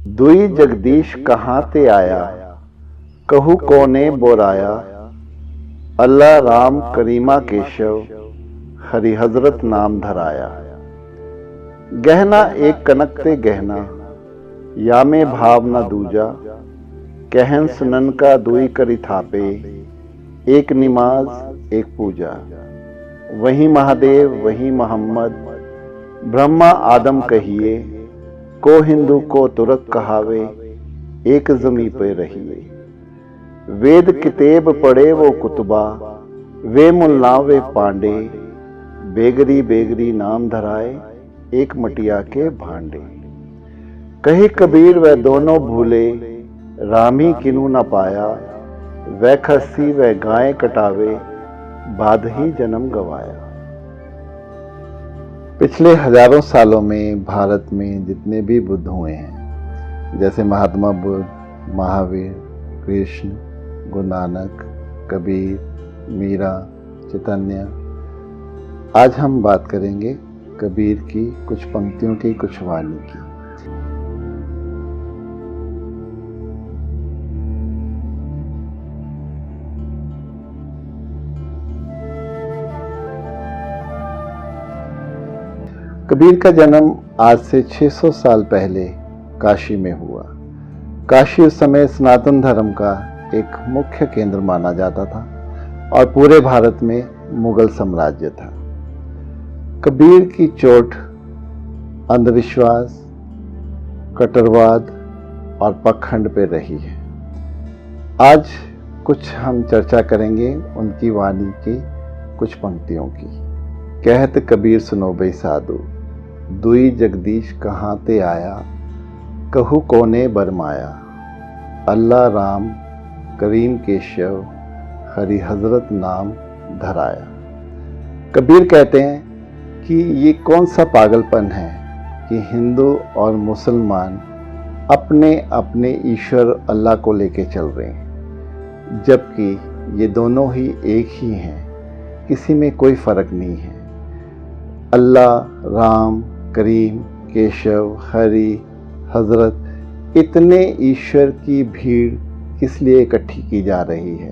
दुई जगदीश कहाँ ते आया, कहू कोने बोराया। अल्लाह राम करीमा केशव, हरि हजरत नाम धराया। गहना एक कनक ते गहना, या में भाव न दूजा। कहन सुनन का दुई करी थापे, एक निमाज एक पूजा। वही महादेव वही मोहम्मद, ब्रह्मा आदम कहिए। को हिंदू को तुरक कहावे, एक जमी पे रहिए। वेद किताब पढ़े वो कुतुबा, वे मुल्ला वे पांडे। बेगरी बेगरी नाम धराए, एक मटिया के भांडे। कहे कबीर वह दोनों भूले, राम ही किनू न पाया। वह खस्सी वह गाय कटावे, बाद ही जन्म गवाया। पिछले हजारों सालों में भारत में जितने भी बुद्ध हुए हैं, जैसे महात्मा बुद्ध, महावीर, कृष्ण, गुरु नानक, कबीर, मीरा, चैतन्य। आज हम बात करेंगे कबीर की कुछ पंक्तियों की, कुछ वाणी की। कबीर का जन्म आज से 600 साल पहले काशी में हुआ। काशी उस समय सनातन धर्म का एक मुख्य केंद्र माना जाता था और पूरे भारत में मुगल साम्राज्य था। कबीर की चोट अंधविश्वास, कट्टरवाद और पखंड पे रही है। आज कुछ हम चर्चा करेंगे उनकी वाणी की कुछ पंक्तियों की। कहत कबीर सुनो बई साधु, दुई जगदीश कहाँ ते आया। कहू कोने बरमाया। अल्लाह राम करीम केशव, हरि हजरत नाम धराया। कबीर कहते हैं कि ये कौन सा पागलपन है कि हिंदू और मुसलमान अपने अपने ईश्वर अल्लाह को लेके चल रहे हैं, जबकि ये दोनों ही एक ही हैं, किसी में कोई फर्क नहीं है। अल्लाह, राम, करीम, केशव, हरि, हजरत, इतने ईश्वर की भीड़ किस लिए इकट्ठी की जा रही है,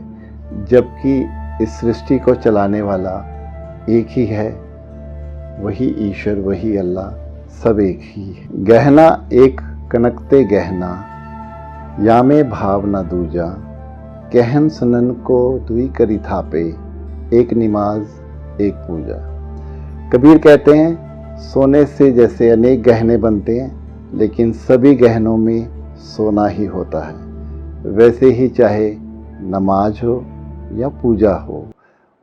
जबकि इस सृष्टि को चलाने वाला एक ही है, वही ईश्वर, वही अल्लाह, सब एक ही है। गहना एक कनकते गहना, या में भाव न दूजा। कहन सुनन को दुई करी थापे, एक निमाज एक पूजा। कबीर कहते हैं सोने से जैसे अनेक गहने बनते हैं, लेकिन सभी गहनों में सोना ही होता है। वैसे ही चाहे नमाज हो या पूजा हो,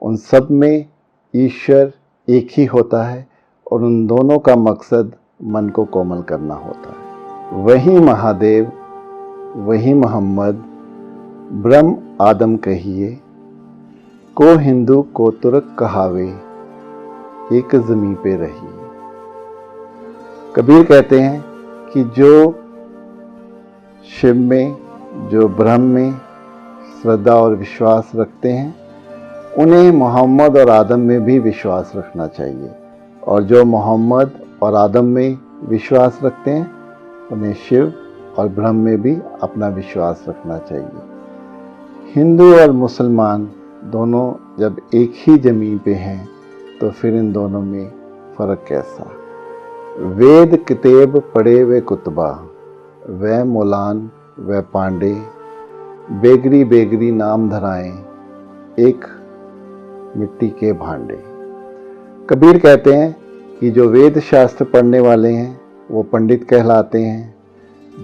उन सब में ईश्वर एक ही होता है और उन दोनों का मकसद मन को कोमल करना होता है। वही महादेव वही मोहम्मद, ब्रह्म आदम कहिए। को हिंदू को तुरक कहावे, एक जमी पे रही। कबीर कहते हैं कि जो शिव में, जो ब्रह्म में श्रद्धा और विश्वास रखते हैं, उन्हें मोहम्मद और आदम में भी विश्वास रखना चाहिए, और जो मोहम्मद और आदम में विश्वास रखते हैं, उन्हें शिव और ब्रह्म में भी अपना विश्वास रखना चाहिए। हिंदू और मुसलमान दोनों जब एक ही ज़मीन पे हैं, तो फिर इन दोनों में फ़र्क कैसा। वेद किताब पढ़े वे कुतबा, वह मोलान वह पांडे। बेगरी बेगरी नाम धराएं, एक मिट्टी के भांडे। कबीर कहते हैं कि जो वेद शास्त्र पढ़ने वाले हैं वो पंडित कहलाते हैं,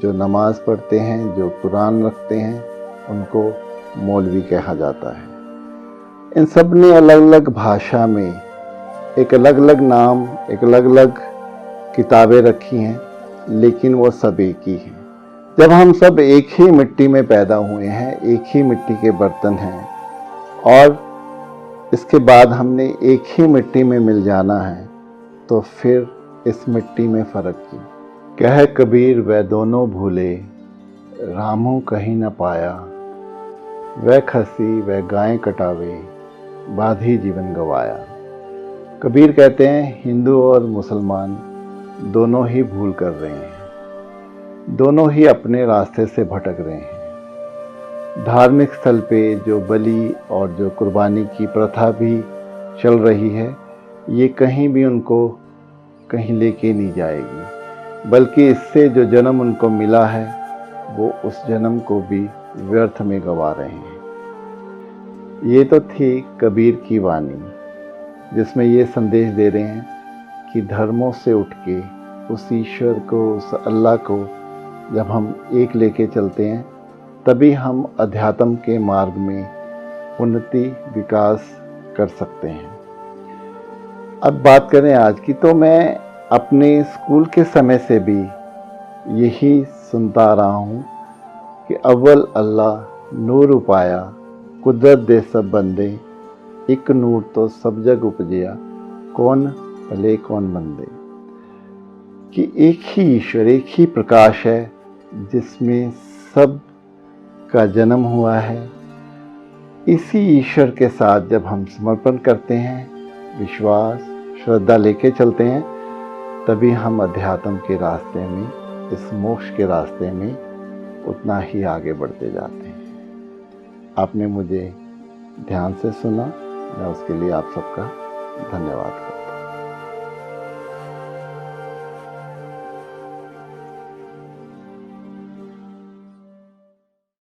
जो नमाज पढ़ते हैं, जो कुरान रखते हैं, उनको मौलवी कहा जाता है। इन सब ने अलग अलग भाषा में एक अलग अलग नाम, एक अलग अलग किताबें रखी हैं, लेकिन वो सब एक ही हैं। जब हम सब एक ही मिट्टी में पैदा हुए हैं, एक ही मिट्टी के बर्तन हैं, और इसके बाद हमने एक ही मिट्टी में मिल जाना है, तो फिर इस मिट्टी में फ़र्क क्यों। कह कबीर वह दोनों भूले, रामों कहीं न पाया। वह खसी वह गाय कटावे, बाद ही जीवन गवाया। कबीर कहते हैं हिंदू और मुसलमान दोनों ही भूल कर रहे हैं। दोनों ही अपने रास्ते से भटक रहे हैं। धार्मिक स्थल पे जो बलि और जो कुर्बानी की प्रथा भी चल रही है, ये कहीं भी उनको कहीं लेके नहीं जाएगी, बल्कि इससे जो जन्म उनको मिला है वो उस जन्म को भी व्यर्थ में गंवा रहे हैं। ये तो थी कबीर की वाणी, जिसमें ये संदेश दे रहे हैं कि धर्मों से उठ के उस ईश्वर को, उस अल्लाह को जब हम एक लेके चलते हैं, तभी हम अध्यात्म के मार्ग में उन्नति विकास कर सकते हैं। अब बात करें आज की, तो मैं अपने स्कूल के समय से भी यही सुनता रहा हूँ कि अव्वल अल्लाह नूर उपाया, कुदरत दे सब बंदे, एक नूर तो सब जग उपजिया, कौन भले कौन मंदे। कि एक ही ईश्वर, एक ही प्रकाश है जिसमें सब का जन्म हुआ है। इसी ईश्वर के साथ जब हम समर्पण करते हैं, विश्वास श्रद्धा लेके चलते हैं, तभी हम अध्यात्म के रास्ते में, इस मोक्ष के रास्ते में उतना ही आगे बढ़ते जाते हैं। आपने मुझे ध्यान से सुना, मैं उसके लिए आप सबका धन्यवाद करता हूँ।